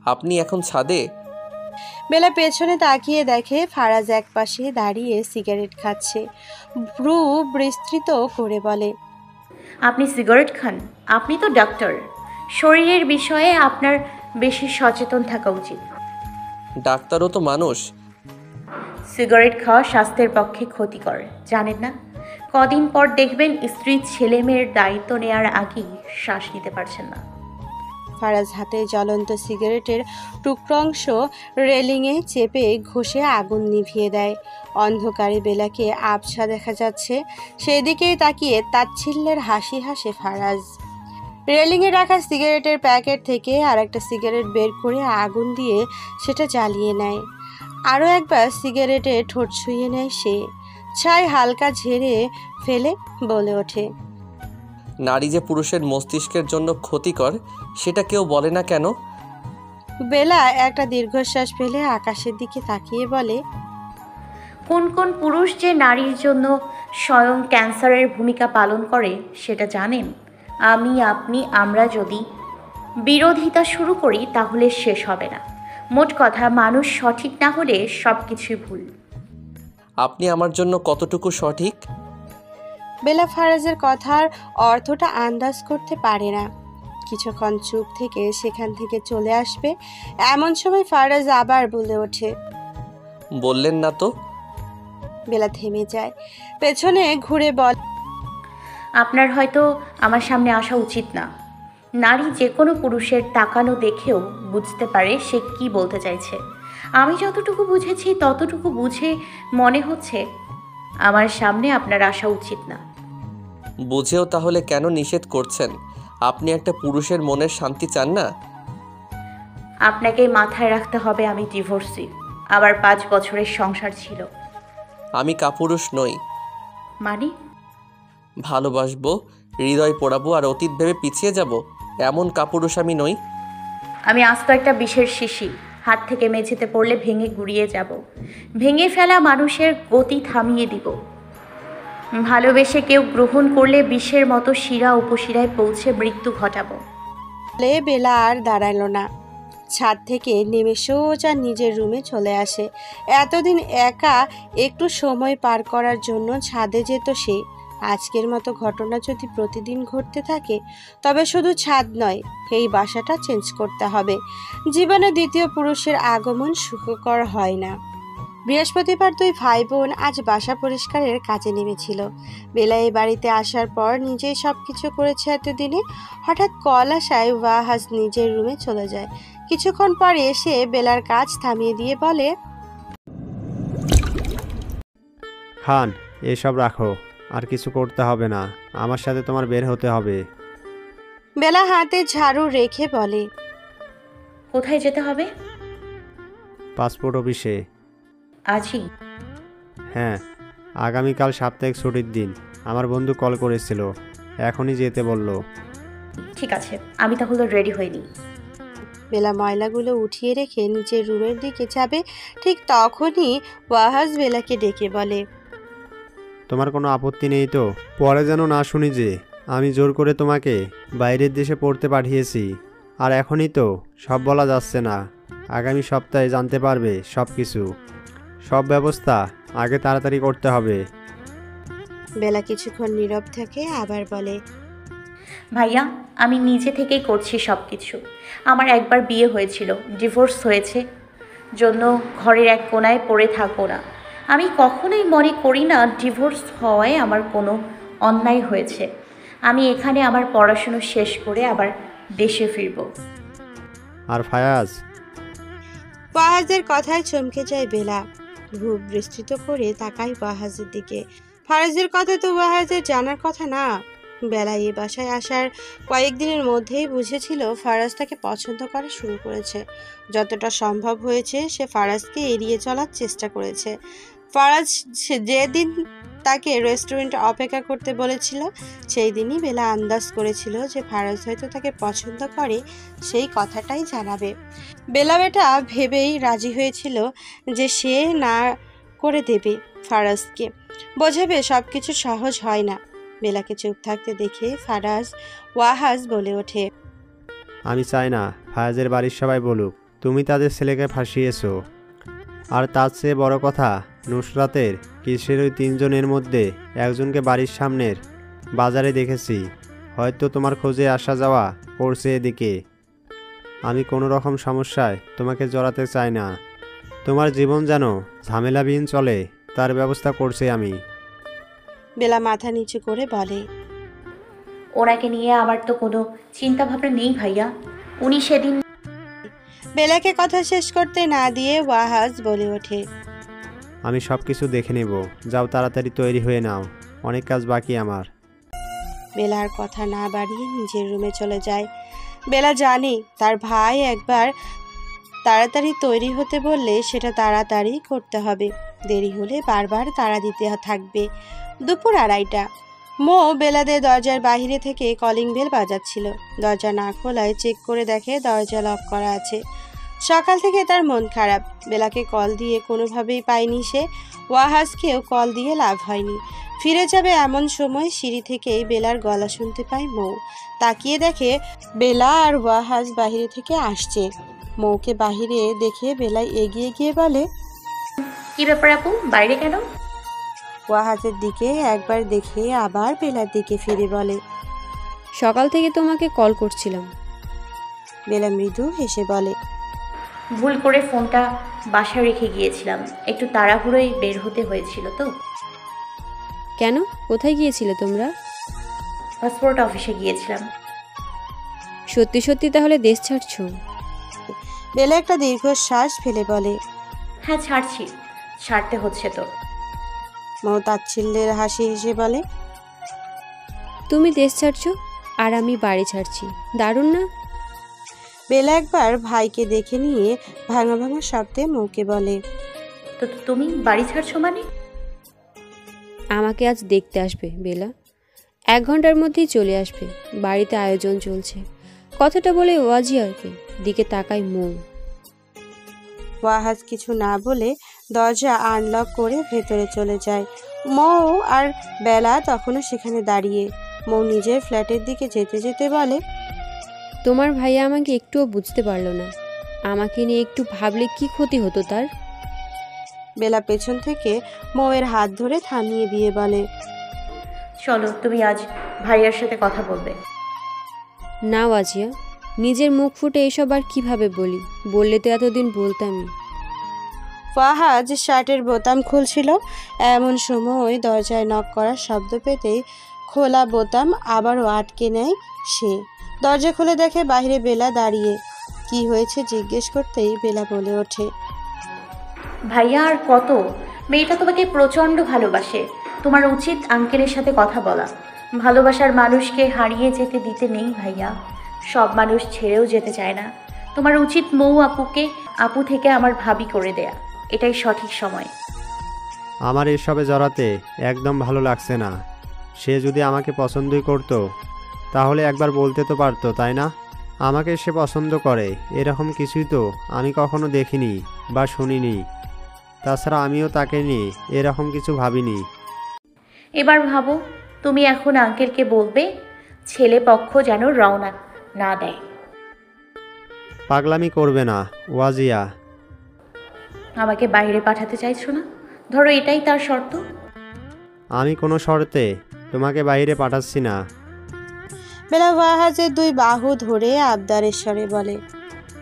আপনি এখন ছাদে? বেলা পেছনে তাকিয়ে দেখে ফারাজ একপাশে দাঁড়িয়ে সিগারেট খাচ্ছে। ভ্রু বিস্তৃত করে বলে, আপনি সিগারেট খান? আপনি তো ডাক্তার, শরীরের বিষয়ে আপনার বেশি সচেতন থাকা উচিত। ডাক্তারও তো মানুষ। সিগারেট খাওয়া স্বাস্থ্যের পক্ষে ক্ষতিকর, জানেন না? কদিন পর দেখবেন স্ত্রী ছেলে মেয়ের দায়িত্ব নেওয়ার আগেই শ্বাস নিতে পারছেন না। ফারাজ হাতে জ্বলন্ত সিগারেটের টুকরো অংশ রেলিংয়ে চেপে ঘষে আগুন নিভিয়ে দেয়। অন্ধকারে বেলাকে আবছা দেখা যাচ্ছে, সেদিকেই তাকিয়ে তাচ্ছিল্যের হাসি হাসে ফারাজ। রেলিংয়ে রাখা সিগারেটের প্যাকেট থেকে আরেকটা সিগারেট বের করে আগুন দিয়ে সেটা জ্বালিয়ে নেয়। আরও একবার সিগারেটে ঠোঁট ছুঁয়ে নেয় সে। ছাই হালকা ঝেড়ে ফেলে বলে ওঠে, নারী যে পুরুষের মস্তিষ্কের জন্য ক্ষতিকর সেটা কেউ বলে না কেন? বেলা একটা দীর্ঘশ্বাস ফেলে আকাশের দিকে তাকিয়ে বলে, কোন কোন পুরুষ যে নারীর জন্য স্বয়ং ক্যান্সারের ভূমিকা পালন করে সেটা জানেন? আমি, আপনি, আমরা যদি বিরোধিতা শুরু করি তাহলে শেষ হবে না। মোট কথা, মানুষ সঠিক না হলে সব কিছুই ভুল। আপনি আমার জন্য কতটুকু সঠিক? বেলা ফারাজের কথার অর্থটা আন্দাজ করতে পারে না। কিছুক্ষণ চুপ থেকে সেখান থেকে চলে আসবে, এমন সময় ফারাজ আবার বলে ওঠে। বললেন না তো। বেলা থেমে যায়, পেছনে ঘুরে বল, আপনার হয়তো আমার সামনে আসা উচিত না। নারী যে কোনো পুরুষের তাকানো দেখেও বুঝতে পারে সে কি বলতে চাইছে। আমি যতটুকু বুঝেছি ততটুকু বুঝে মনে হচ্ছে আমার সামনে আপনার আসা উচিত না। বুঝেও তাহলে কেন নিষেধ করছেন? আপনি একটা পুরুষের মনের শান্তি চান না? আপনাকে মাথায় রাখতে হবে আমি ডিভোর্সি, আবার 5 বছরের সংসার ছিল। আমি কাপুরুষ নই। মানে? ভালোবাসবো, হৃদয় পোড়াবো আর অতীত ভেবে পিছিয়ে যাব, এমন কাপুরুষ আমি নই। আমি আস্ত একটা বিষের শিশি, হাত থেকে মেঝেতে পড়লে ভেঙে গুড়িয়ে যাব। ভেঙে ফেলা মানুষের গতি থামিয়ে দিব। ভালোবেসে কেউ গ্রহণ করলে বিষের মতো শিরা উপশিরায় পৌঁছে মৃত্যু ঘটাবো। বলে বেলা আর দাঁড়ালো না, ছাদ থেকে নেমে সোজা নিজের রুমে চলে আসে। এতদিন একা একটু সময় পার করার জন্য ছাদে যেত সে। আজকের মতো ঘটনা যদি প্রতিদিন ঘটতে থাকে তবে শুধু ছাদ নয়, এই বাসাটা চেঞ্জ করতে হবে। জীবনে দ্বিতীয় পুরুষের আগমন সুখকর হয় না। বৃহস্পতিবার 2 ভাই বোন আজ বাসা পরিষ্কারের কাজে নেমেছিল। বেলা এই বাড়িতে আসার পর নিজেই সবকিছু করেছে এতদিনে। হঠাৎ কল আসায় ওয়াহাজ নিজের রুমে চলে যায়। কিছুক্ষণ পর এসে বেলার কাজ থামিয়ে দিয়ে বলে, খান, এসব রাখো, আর কিছু করতে হবে না, আমার সাথে তোমার বের হতে হবে। বেলা হাতে ঝাড়ু রেখে বলে, কোথায় যেতে হবে? পাসপোর্ট অফিসে। আজই? হ্যাঁ, আগামীকাল সাপ্তাহিক ছুটির দিন। আমার বন্ধু কল করেছিল, এখনই যেতে বলল। ঠিক আছে, আমি তাহলে রেডি হইনি। বেলা ময়লাগুলো উঠিয়ে রেখে নিচের রুমের দিকে যাবে, ঠিক তখনই ওয়াহাজ বেলাকে ডেকে বলে, তোমার কোনো আপত্তি নেই তো? পরে যেন না শুনি যে আমি জোর করে তোমাকে বাইরের দেশে পড়তে পাঠিয়েছি। আর এখনই তো সব বলা যাচ্ছে না, আগামী সপ্তাহে জানতে পারবে সব কিছু। সব ব্যবস্থা আগে তাড়াতাড়ি করতে হবে। বেলা কিছুক্ষণ নীরব থেকে আবার বলে, ভাইয়া, আমি নিজে থেকেই করছি সব কিছু। আমার একবার বিয়ে হয়েছিল, ডিভোর্স হয়েছে, জন্য ঘরের এক কোনায় পড়ে থাকবো না। আমি কখনোই মনে করি না ডিভোর্স হওয়ায় আমার কোনো অন্যায় হয়েছে। আমি এখানে আমার পড়াশুনো শেষ করে আবার দেশে ফিরব। আর ফায়াজ? ওয়াহাজের কথায় চমকে যায় বেলা। ভ্রু বিস্তৃত করে তাকায় ওয়াহাজের দিকে। ফারাজের কথা তো ওয়াহাজের জানার কথা না। বেলা এই বাসায় আসার কয়েকদিনের মধ্যেই বুঝেছিল ফারাজ তাকে পছন্দ করা শুরু করেছে। যতটা সম্ভব হয়েছে সে ফারাজকে এড়িয়ে চলার চেষ্টা করেছে। ফারাজ যেদিন তাকে রেস্টুরেন্টে অপেক্ষা করতে বলেছিল সেই দিনই বেলা আন্দাজ করেছিল যে ফারাজ হয়তো তাকে পছন্দ করে, সেই কথাটাই জানাবে। বেলা বেটা ভেবেই রাজি হয়েছিল যে সে না করে দেবে ফারাজকে, বোঝাবে সব কিছু সহজ হয় না। বেলাকে চুপ থাকতে দেখে ফারাজ ওয়াহাজ বলে ওঠে, আমি চাই না ফায়াজের বাড়ির সবাই বলুক তুমি তাদের ছেলেকে ফাঁসিয়েছো। আর তার চেয়ে বড় কথা, নুসরাতের কিসের ওই তিনজনের মধ্যে একজনকে বাড়ির সামনের বাজারে দেখেছি। হয়তো তোমার খোঁজে আসা যাওয়া করছে এদিকে। আমি কোনো রকম সমস্যায় তোমাকে জড়াতে চাই না। তোমার জীবন যেন ঝামেলাবিহীন চলে তার ব্যবস্থা করছি আমি। বেলা মাথা নিচু করে বলে, ওনাকে নিয়ে আমার তো কোনো চিন্তা ভাবনা নেই ভাইয়া। উনি সেদিন বেলাকে কথা শেষ করতে না দিয়ে ওয়াহাজ বলে ওঠে, আমি সব কিছু দেখে নেব। যাও, তাড়াতাড়ি তৈরি হয়ে নাও, অনেক কাজ বাকি আমার। বেলার কথা না বাড়িয়ে নিজের রুমে চলে যায়। বেলা জানে তার ভাই একবার তাড়াতাড়ি তৈরি হতে বললে সেটা তাড়াতাড়ি করতে হবে, দেরি হলে বারবার তাড়া দিতে থাকবে। দুপুর 2:30। মো বেলাদের দরজার বাইরে থেকে কলিং বেল বাজাচ্ছিল। দরজা না খোলায় চেক করে দেখে দরজা লক করা আছে। সকাল থেকে তার মন খারাপ। বেলাকে কল দিয়ে কোনোভাবেই পায়নি সে। ওয়াহাজকেও কল দিয়ে লাভ হয়নি। ফিরে যাবে এমন সময় সিঁড়ি থেকেই বেলার গলা শুনতে পায় মৌ। তাকিয়ে দেখে বেলা আর ওয়াহাজ বাহিরে থেকে আসছে। মৌকে বাহিরে দেখে বেলা এগিয়ে গিয়ে বলে, কি ব্যাপার আপু, বাইরে কেন? ওয়াহাজের দিকে একবার দেখে আবার বেলার দিকে ফিরে বলে, সকাল থেকে তোমাকে কল করছিলাম। বেলা মৃদু হেসে বলে, ভুল করে ফোনটা বাসায় রেখে গিয়েছিলাম, একটু তাড়াহুড়োই বের হতে হয়েছিল তো। কেন, কোথায় গিয়েছিলে তোমরা? পাসপোর্ট অফিসে গিয়েছিলাম। সত্যি সত্যি তাহলে দেশ ছাড়ছো? বেলা একটা দীর্ঘশ্বাস ফেলে বলে, হ্যাঁ ছাড়ছি, ছাড়তে হচ্ছে তো। মৌ তাচ্ছিল্যের হাসি হেসে বলে, তুমি দেশ ছাড়ছো আর আমি বাড়ি ছাড়ছি, দারুণ না? বেলা একবার ভাইকে দেখে নিয়ে ভাঙা ভাঙা শব্দে মৌকে বলে, তো তুমি বাড়ি ছাড়ছো মানে? আমাকে আজ দেখতে আসবে বেলা, 1 ঘন্টার মধ্যেই চলে আসবে। বাড়িতে আয়োজন চলছে। কথাটা বলে ওয়াজিয়ারকে দিকে তাকায় মৌ। ওয়াহাজ কিছু না বলে দরজা আনলক করে ভেতরে চলে যায়। মৌ আর বেলা তখনও সেখানে দাঁড়িয়ে। মৌ নিজের ফ্ল্যাটের দিকে যেতে যেতে বলে, তোমার ভাইয়া আমাকে একটুও বুঝতে পারলো না। আমাকে নিয়ে একটু ভাবলে কি ক্ষতি হতো তার? বেলা পেছন থেকে মৌয়ের হাত ধরে থামিয়ে দিয়ে বলে, চলো, তুমি আজ ভাইয়ার সাথে কথা বলবে। না ওয়াজিয়া, নিজের মুখ ফুটে এসব আর কিভাবে বলি? বললে তো এতদিন বলতামই। ফাহাজ শার্টের বোতাম খুলছিল, এমন সময় দরজায় নক করার শব্দ পেতেই খোলা বোতাম আবারও আটকে নেয় সে। দরজা খুলে দেখে বাইরে বেলা দাঁড়িয়ে। কি হয়েছে জিজ্ঞেস করতেই বেলা বলে ওঠে, ভাইয়া আর কত, মেয়েটা তোমাকে প্রচণ্ড ভালোবাসে। তোমার উচিত আঙ্কেলের সাথে কথা বলা। ভালোবাসার মানুষকে হারিয়ে যেতে দিতে নেই ভাইয়া। সব মানুষ ছেড়েও যেতে চায় না। তোমার উচিত মৌ আপুকে আপু থেকে আমার ভাবি করে দেয়া। এটাই সঠিক সময়। আমার এসবে জড়াতে একদম ভালো লাগছে না। সে যদি আমাকে পছন্দই করতো তাহলে একবার বলতে তো পারতো, তাই না? আমাকে সে পছন্দ করে এরকম কিছুই তো আমি কখনো দেখিনি বা শুনিনি। তাছাড়া আমিও তাকে নিয়ে এরকম কিছু ভাবিনি। এবার ভাবো, তুমি এখন আঙ্কেলকে বলবে ছেলে পক্ষ যেন রওনা না দেয়। পাগলামি করবে না ওয়াজিয়া। আমাকে বাইরে পাঠাতে চাইছো না? ধরো এটাই তার শর্ত। আমি কোনো শর্তে তোমাকে বাইরে পাঠাচ্ছি না। বেলা ওয়াহাজের 2 বাহু ধরে আবদারের স্বরে বলে,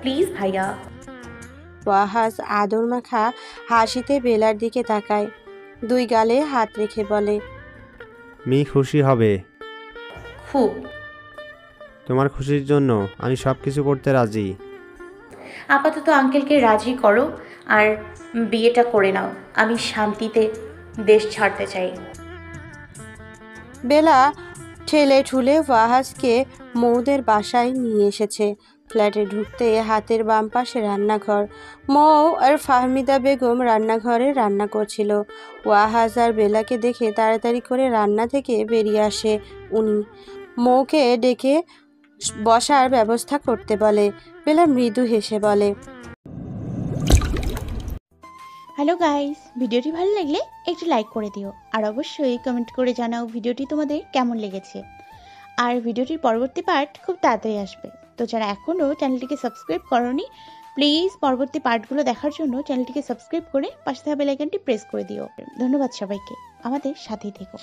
প্লিজ ভাইয়া। ওয়াহাজ আদর মাখা হাসিতে বেলার দিকে তাকায়, 2 গালে হাত রেখে বলে, মি খুশি হবে। খুব। তোমার খুশির জন্য আমি সব কিছু করতে রাজি। আপাতত আঙ্কেলকে রাজি করো আর বিয়েটা করে নাও। আমি শান্তিতে দেশ ছাড়তে চাই। বেলা ঠেলে ঠুলে ওয়াহাজকে মৌদের বাসায় নিয়ে এসেছে। ফ্ল্যাটে ঢুকতে হাতের বাম পাশে রান্নাঘর। মৌ আর ফাহমিদা বেগম রান্নাঘরে রান্না করছিল। ওয়াহাজ আর বেলাকে দেখে তাড়াতাড়ি করে রান্না থেকে বেরিয়ে আসে উনি। মৌকে ডেকে বসার ব্যবস্থা করতে বলে। বেলা মৃদু হেসে বলে, হ্যালো গাইস, ভিডিওটি ভালো লাগলে একটু লাইক করে দিও আর অবশ্যই কমেন্ট করে জানাও ভিডিওটি তোমাদের কেমন লেগেছে। আর ভিডিওটির পরবর্তী পার্ট খুব তাড়াতাড়ি আসবে। তো যারা এখনও চ্যানেলটিকে সাবস্ক্রাইব করোনি, প্লিজ পরবর্তী পার্টগুলো দেখার জন্য চ্যানেলটিকে সাবস্ক্রাইব করে পাশে থাকা বেল আইকনটি প্রেস করে দিও। ধন্যবাদ সবাইকে, আমাদের সাথেই থেকো।